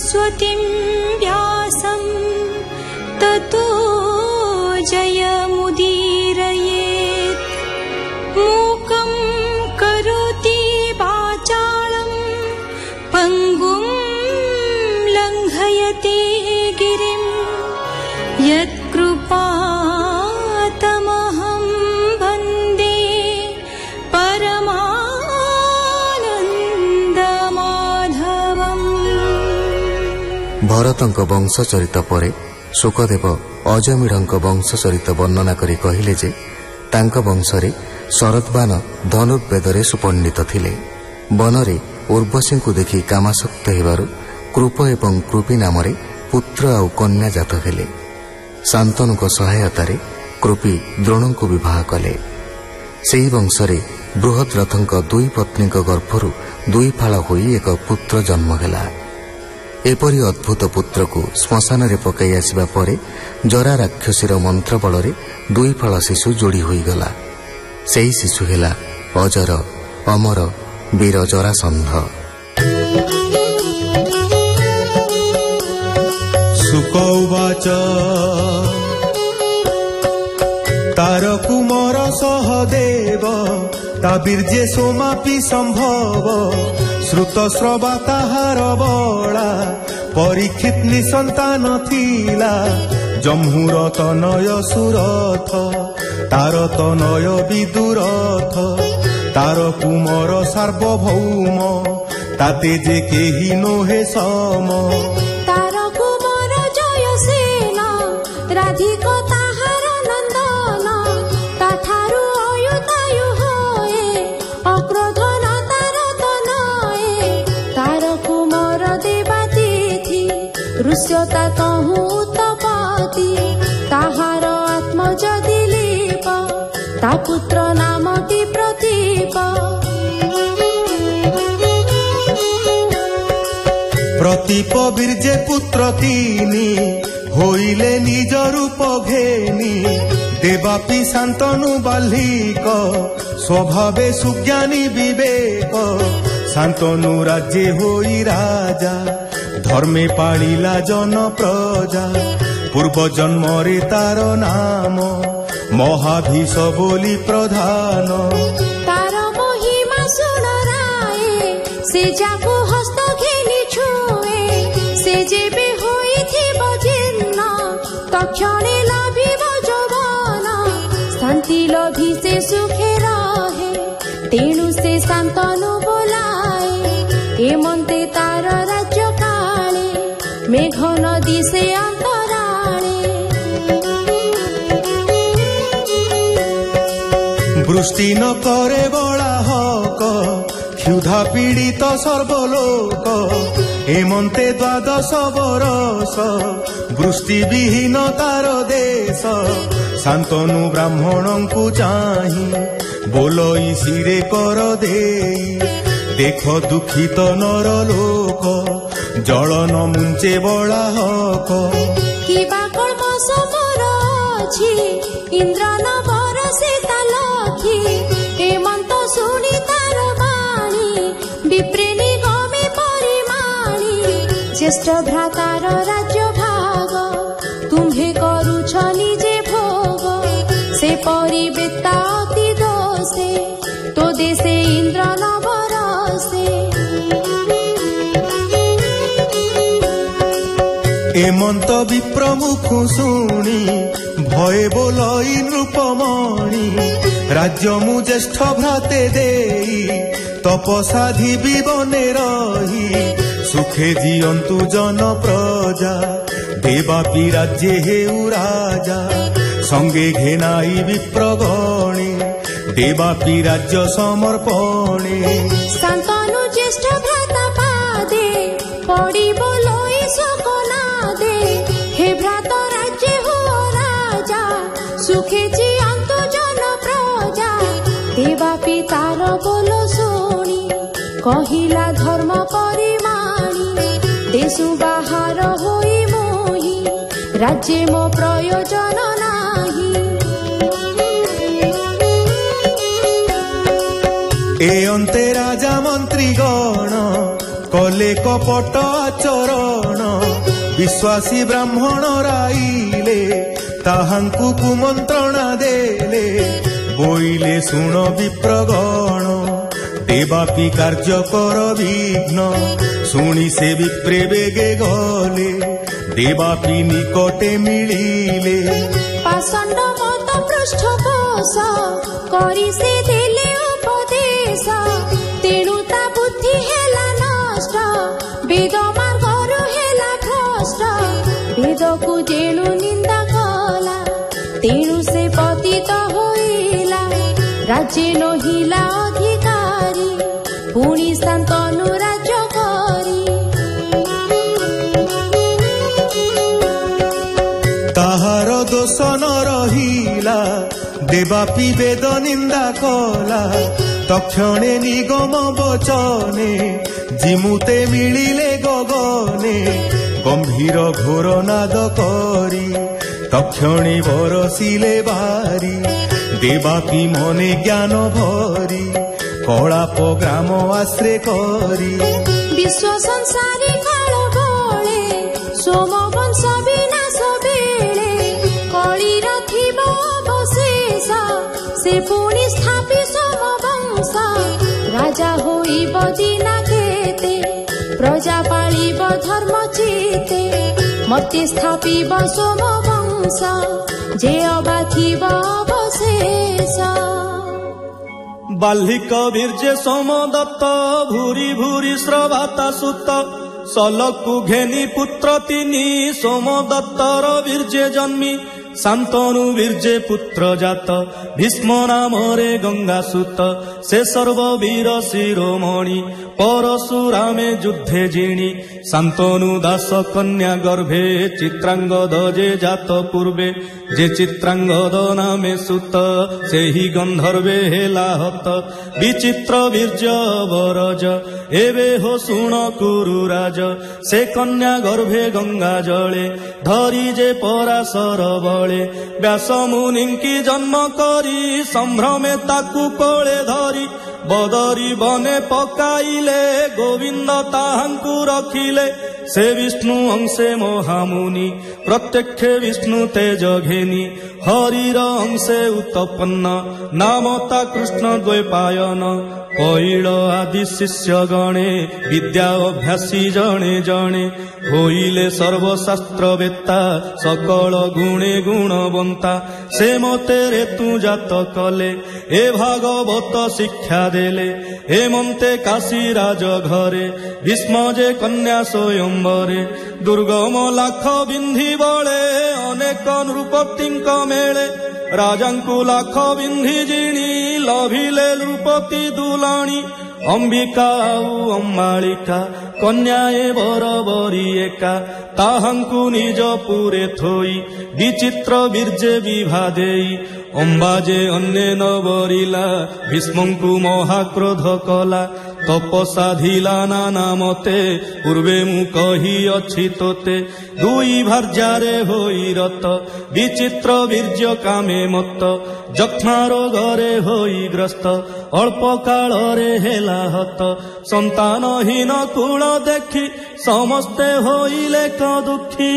सरस्वतीं व्यासं ततो जयमुदीरयेत्। मूकं करोति वाचालं पङ्गुं लङ्घयति गिरिं यत्कृपातमहं वन्दे परमानन्दमाधवम्। भरतଙ୍କ वंशचरित परे शुकदेव अजमीढ़ वंशचरित वर्णना करी कहिले जे तांक वंशरे शरद्बान धनुर्वेदरे सुपंडित थिले। वनरे उर्वशी को देखि कामासक्त हेबारु कृप एवं कृपी नामरे पुत्र आउ कन्या जात हेले। शांतनु सहायतारे कृपी द्रोण को विवाह कले। सेही वंशरे बृहद रथंक दुई पत्नी गर्भरु दुई फाळ होई एक पुत्र जन्म हेला। एपरी अद्भुत पुत्र को श्मशान रे पकाई आसिबा परे जरा राक्षसीर मंत्र बलरे दुई फाळ शिशु जोड़ी होई गला। सेही शिशु हेला अजर अमर वीर जरासंध। शुक उवाच तार कुमार सहदेव ता बीर्जे सोमापि संभव श्रुत श्रवा ताहार बला परीक्षित निसंतान थिला। जम्हुर तनय सुरथ तार तनय विदुरथ तार कुमार सार्वभौम ताते जे केहि नोहे सम। तार कुमार जयसेन राधिक ताहार नंदन ताठारु अयुतायु होए अक्रोधन तार तनये। तार कुमार देवातिथि ऋष्यता कहूँ उत्तपति ताहार आत्मज दिलीप ता पुत्र नामटी प्रतीप। प्रतीप बीर्जे पुत्र तीनी होइले निज रूप घेनी। देवापि शांतनु बाल्लिक स्वभावे सुज्ञानी विवेक। शांतनु राज्ये होई राजा धर्मे पालिला जन प्रजा। पूर्व जन्मरे तार नाम महाभीष बोली प्रधान। तार महिमा सुन राये से जाको हस्त घेली छुए से जेबे होइथिब जीर्ण तक्षणे लाभिब जवान। शांति लभि से सुखे रहे तेणु से शांतनु बोलाए। हेमंते तार राज्य काले मेघ नदी से अंतराले। वृष्टि न करे बड़ा हक क्षुधा पीड़ित सर्वलोक। हेमंते द्वादश बरस वृष्टि विहीन तार देश। शांतनु ब्राह्मण को चाही बोलई सिरे कर देई। देख दुखित नर लोक जल न मुंचे बड़ा हक। किबा कर्म समर अछि इंद्र न बरसे तालखी। हेमंत सुनी तार बाणी विप्रेणी गमे परिमाणी। ज्येष्ठ भ्रातार राज्य भाग तुम्हे करुछ निजे भोग। से परिवेता अति दोषे तो देशे इंद्र न बरसे। हेमंत विप्रमुख शुणी भय बोलई नृपमणि। राज्य मु ज्येष्ठ भ्राते देई तपसाधि विवने रही। सुखे जियंतु जन प्रजा देवापि राज्ये हेउ राजा। संगे घेनाई विप्रगणे देवापि राज्य समर्पणे। शांतनु ज्येष्ठ भ्राता पादे पड़ी बोलोई सकनादे। हे भ्रात राज्य हो राजा सुखे जियंतु जन प्रजा। देवापि तार बोलो शुणी कहिला धर्म परिमाणी। देशु बाहर होई मोही राज्ये मो प्रयोजन नाही। ए अंते राजा मंत्री गण କଲେ କପଟ ଆଚରଣ ବିଶ୍ୱାସୀ ବ୍ରାହ୍ମଣ ରାଇଲେ ତାହାଙ୍କୁ କୁମନ୍ତ୍ରଣା ଦେଲେ ବୋଇଲେ ଶୁଣ ବିପ୍ରଗଣ ଦେବାପି କାର୍ଯ୍ୟ କର ବିଘ୍ନ ଶୁଣି ସେ ବିପ୍ରେ ବେଗେ ଗଲେ ଦେବାପି ନିକଟେ ମିଳିଲେ ପାଷଣ୍ଡ ମତ ପୃଷ୍ଠପୋଷ କରି ସେ ଦେଲେ ଉପଦେଶ ତେଣୁ ତା ବୁଦ୍ଧି ହେଲା ନଷ୍ଟ ବେଦ ମାର୍ଗରୁ ହେଲା ଭ୍ରଷ୍ଟ ବେଦକୁ ଯେଣୁ ନିନ୍ଦା କଲା ତେଣୁ ସେ ପତିତ ହୋଇଲା ରାଜ୍ୟ ନହିଲା ଅଧିକାରୀ ପୁଣି ଶାନ୍ତନୁ ରାଜ୍ୟ କରି ତାହାର ଦୋଷ ନ ରହିଲା ଦେବାପି ବେଦ ନିନ୍ଦା କଲା ତକ୍ଷଣେ ନିଗମ ବଚନେ ଜିମୁତେ ମିଳିଲେ ଗଗନେ ଗମ୍ଭୀର ଘୋର ନାଦ କରି ତକ୍ଷଣେ ବରସିଲେ ବାରି ଦେବାପି ମନେ ଜ୍ଞାନ ଭରି କଳାପ ଗ୍ରାମ ଆଶ୍ରେ କରି ବିଶ୍ୱ ସଂସାରୀ କାଳ ବଳେ ସୋମ ବଂଶ ବିନାଶ ବେଳେ କଳିର ଥିବ ଅବଶେଷ ସେ ପୁଣି ସ୍ଥାପି ସୋମ ବଂଶ ରାଜା ହୋଇବ ଦିନା କେତେ ପ୍ରଜା ପାଳିବ ଧର୍ମ ଚିତେ ମତେ ସ୍ଥାପିବ ସୋମ ବଂଶ ଯେ ଅବା ଥିବ ଅବଶେଷ ବାଲ୍ଲିକ ବୀର୍ଯ୍ୟ ସୋମଦତ୍ତ ଭୂରି ଭୂରି ଶ୍ରଭାତା ସୁତ ସଲକୁ ଘେନି ପୁତ୍ର ତିନି ସୋମଦତ୍ତର ବୀର୍ଯ୍ୟ ଜନ୍ମି ଶାନ୍ତନୁ ବୀର୍ଯ୍ୟ ପୁତ୍ର ଜାତ ଭୀଷ୍ମ ନାମରେ ଗଙ୍ଗା ସୁତ ସେ ସର୍ବବୀର ଶିରୋମଣି ପରଶୁରାମେ ଯୁଦ୍ଧେ ଜିଣି ଶାନ୍ତନୁ ଦାସ କନ୍ୟା ଗର୍ଭେ ଚିତ୍ରାଙ୍ଗଦ ଯେ ଜାତ ପୂର୍ବେ ଯେ ଚିତ୍ରାଙ୍ଗଦ ନାମେ ସୁତ ସେହି ଗନ୍ଧର୍ବେ ହେଲା ହତ ବିଚିତ୍ର ବୀର୍ଯ୍ୟ ବରଜ ଏବେ ହୋ ଶୁଣ କୁରୁ ରାଜ ସେ କନ୍ୟା ଗର୍ଭେ ଗଙ୍ଗା ଜଳେ ଧରି ଯେ ପରାଶର ବଳେ ବ୍ୟାସ ମୁନିଙ୍କି ଜନ୍ମ କରି ସମ୍ଭ୍ରମେ ତାକୁ କୋଳେ ଧରି ବଦରି ବନେ ପକାଇଲେ ଗୋବିନ୍ଦ ତାହାଙ୍କୁ ରଖିଲେ ସେ ବିଷ୍ଣୁ ଅଂଶେ ମହାମୁନି ପ୍ରତ୍ୟକ୍ଷ ବିଷ୍ଣୁ ତେଜ ଘେନି ହରିର ଅଂଶେ ଉତ୍ପନ୍ନ ନାମ ତା କୃଷ୍ଣ ଦ୍ୱୈପାୟନ କୈଳ ଆଦି ଶିଷ୍ୟ ଗଣେ ବିଦ୍ୟା ଅଭ୍ୟାସୀ ଜଣେ ଜଣେ ହୋଇଲେ ସର୍ବଶାସ୍ତ୍ର ବେତ୍ତା ସକଳ ଗୁଣେ ଗୁଣବନ୍ତା ସେ ମତେ ରେତୁ ଜାତ କଲେ ଏ ଭାଗବତ ଶିକ୍ଷା ଦେଲେ ହେମନ୍ତେ କାଶୀ ରାଜ ଘରେ ଭୀଷ୍ମ ଯେ କନ୍ୟା ସ୍ୱୟମ୍ବରେ ଦୁର୍ଗମ ଲାଖ ବିନ୍ଧି ବଳେ ଅନେକ ନୃପତିଙ୍କ ମେଳେ ରାଜାଙ୍କୁ ଲାଖ ବିନ୍ଧି ଜିଣି ଲଭିଲେ ନୃପତି ଦୁଲଣୀ ଅମ୍ବିକା ଆଉ ଅମ୍ବାଳିକା କନ୍ୟା ଏ ବରବରୀ ଏକା ତାହାଙ୍କୁ ନିଜ ପୁରେ ଥୋଇ ବିଚିତ୍ର ବୀର୍ଯ୍ୟ ବିଭା ଦେଇ ଅମ୍ବା ଯେ ଅନ୍ୟ ନ ବରିଲା ଭୀଷ୍ମଙ୍କୁ ମହାକ୍ରୋଧ କଲା ତପସାଧିଲା ନାନା ମତେ ପୂର୍ବେ ମୁଁ କହିଅଛି ତୋତେ ଦୁଇ ଭାର୍ଯ୍ୟାରେ ହୋଇ ରତ ବିଚିତ୍ର ବୀର୍ଯ୍ୟ କାମେ ମତ ଯକ୍ଷ୍ମା ରୋଗରେ ହୋଇ ଗ୍ରସ୍ତ ଅଳ୍ପ କାଳରେ ହେଲା ହତ ସନ୍ତାନହୀନ କୁଳ ଦେଖି ସମସ୍ତେ ହୋଇଲେ କ ଦୁଃଖୀ।